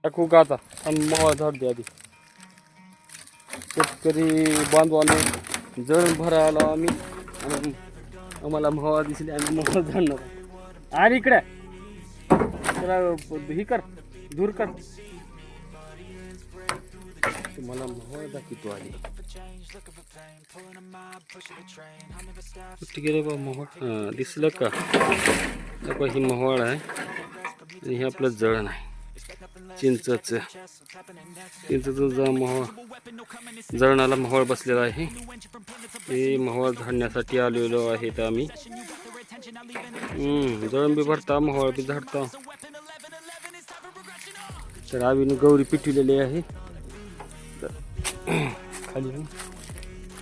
टाकू का आता मोहळा झाड द्या आधी. शेतकरी बांधवाने जळण भरायला आम्ही आणि आम्हाला मोहळा दिसले आम्ही मोहळा झाडणार. आणि इकडे जरा ही कर दूर कर तुम्हाला मोहळा दाखवतो आधी. कुठे गेलं बा मोहळ? दिसलं का? ही मोहळ आहे आणि हे आपलं जळण आहे चिंचचं मोहळ. जळणाला मोहळ बसलेला आहे. हे मोहळ झाडण्यासाठी आलेलो आहेत आम्ही. जळण बी भरता मोहळ बी झाडता. तर आम्ही गौरी पिटवलेली आहे. खाली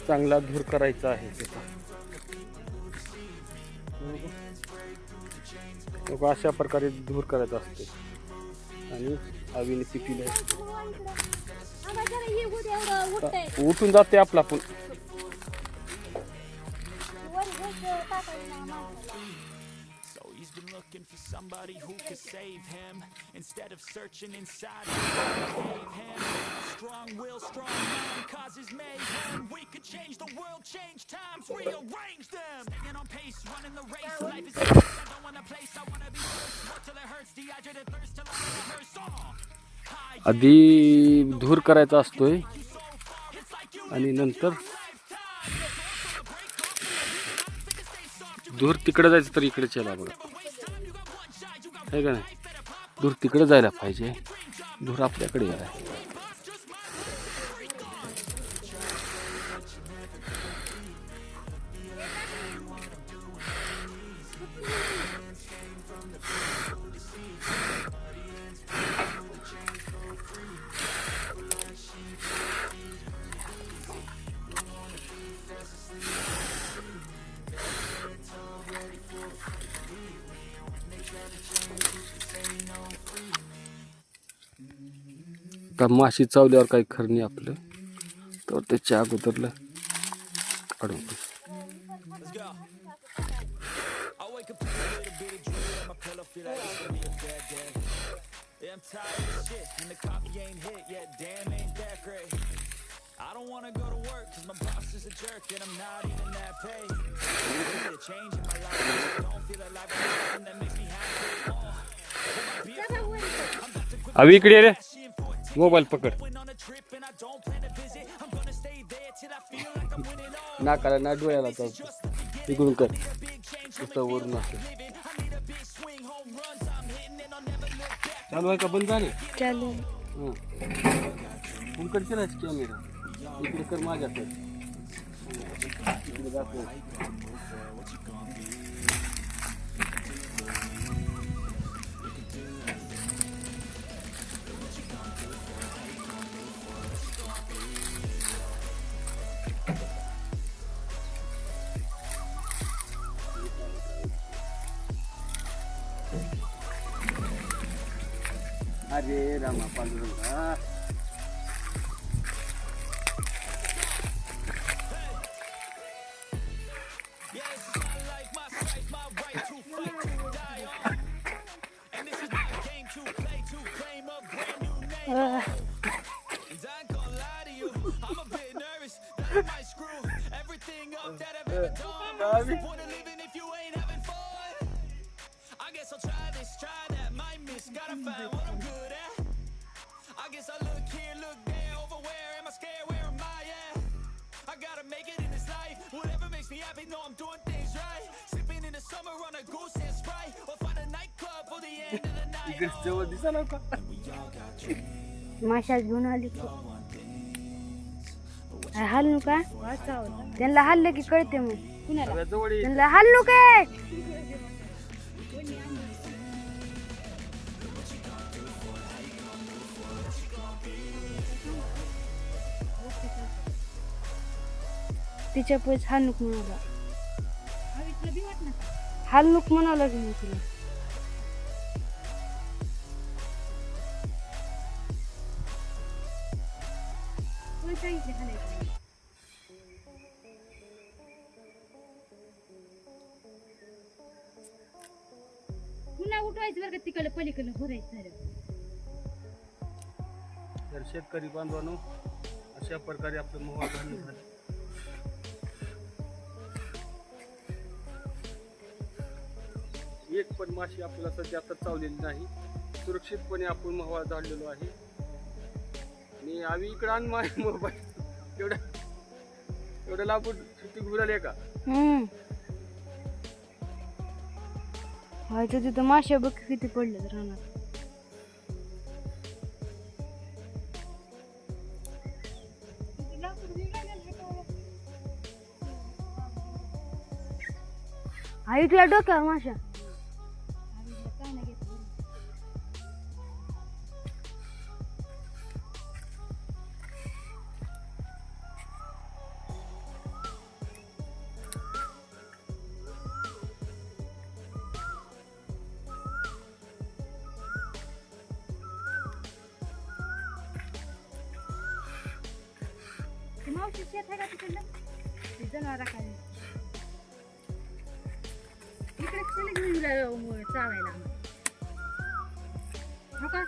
चांगला धूर करायचा आहे त्याचा. अशा प्रकारे धूर करायचा असते आणि आवीने पिटवले आहे. उठून जाते आपला पण. Been looking for somebody who could save him instead of searching inside him. Strong will, strong mind causes mayhem. We could change the world, change times, rearrange them. Staying on pace, running the race. Life is a race. I don't want a place. I want to be first. Work till it hurts, dehydrated thirst till I rehearse. आधी धूर करायचा असतोय आणि नंतर धूर तिकडे जायचं तर इकडे चला बघा. आहे का नाही? धूर तिकडे जायला पाहिजे, धूर आपल्याकडे यायला. का माशी चावल्यावर काही खरं नाही आपलं, तर त्याच्या अगोदरला काढून अवी इकडे रे, मोबाईल पकड. नाकाला ना डोळ्याला इकडून कर वरून असं. चालू आहे का बंद झाले? चालू. कुणकडे केलाच कॅमेरा इकडे कर माझ्याकडे. इकडे दाखव. अरे रामा पांडुरंगा. माशाच घेऊन आली हल्लू का त्यांना हल्लं की कळते मग त्यांना हल्लू काय. तिच्या पैस हल्लूक म्हणाला, हल्लूक म्हणाला की तुला. पुन्हा उठवायचं बरं का, तिकडे पलीकडे भरायचं. शेतकरी बांधवांनो, अशा प्रकारे आपलं मोहळ घालणं झालं. एक पण माशी आपल्याला सध्या आता चावलेली नाही. सुरक्षितपणे आपण मोहळ झाडलेलो आहे. आणि आम्ही इकडं आण मोबाईल एवढं लांबून शूटिंग उडाले का? व्हायचं तिथं माश्या बघ किती पडल्यात रानात. आई तुला डोक्यावर माश्या. मावशी शेत आहे का तिकडलं? जनावर राखायला इकडे चल घेऊन चावायला हो का?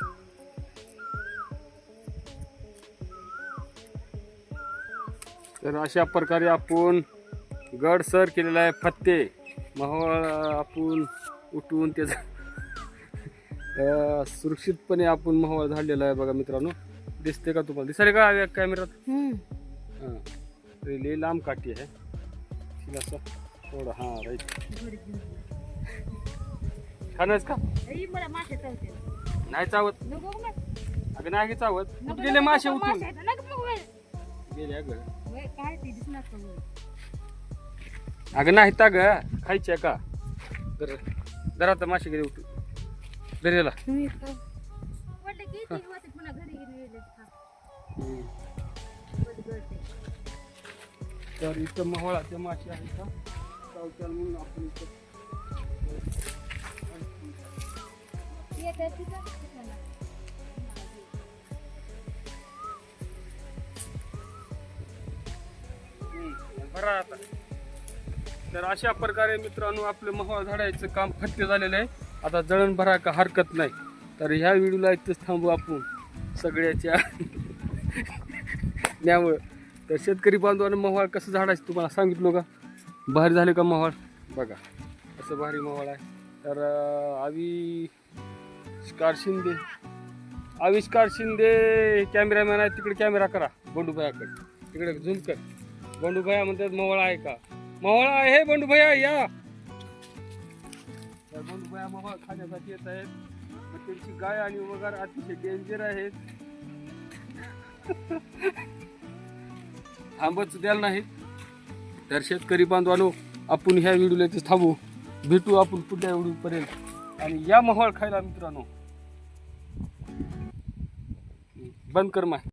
तर अशा प्रकारे आपण गड सर केलेला आहे. फत्ते मोहळ आपण उठवून त्याचा सुरक्षितपणे आपण मोहळ झालेला आहे. बघा मित्रांनो, दिसते का तुम्हाला? दिसले का कॅमेऱ्यात? हां, लई लांब काठी आहे. असं थोडं हां राईट. छानच का? नाही चावत. अगं नाही चावत. गेले मासे उठून गेले. अगं नाही ता ग, खायचे का? जरा तर मासे गेले उठून दर्याला. तर इथं मोहळाच्या मासे आहेत का चावत्याल म्हणून आपण इथं भरा आता. तर अशा प्रकारे मित्रांनो आपलं मोहळ झाडायचं काम फत्ते झालेलं आहे. आता जळण भरा का हरकत नाही. तर ह्या व्हिडिओला इथंच थांबू आपण सगळ्याच्या त्यामुळं. तर शेतकरी बांधवांना मोहळ कसं झाडायचं तुम्हाला सांगितलं का? भारी झाले का मोहळ? बघा असं भारी मोहळ आहे. तर आविष्कार शिंदे कॅमेरामॅन आहे. तिकडे कॅमेरा करा बंडूभायाकडे, तिकडे झूम कर. बंडूभाया म्हणतात मोहळ आहे का? मोहळ आहे बंडूभाया, या. तर बंडूभाया मोहळ खाण्यासाठी येत आहेत. मग त्यांची गाय आणि वगैरे अतिशय डेंजर आहेत. थांबच द्यायला नाही. तर शेतकरी बांधवांनो, आपण ह्या व्हिडिओला इथेच थांबू. भेटू आपण पुढल्या व्हिडिओपर्यंत. आणि या मोहळ खायला मित्रांनो. बंद कर माय.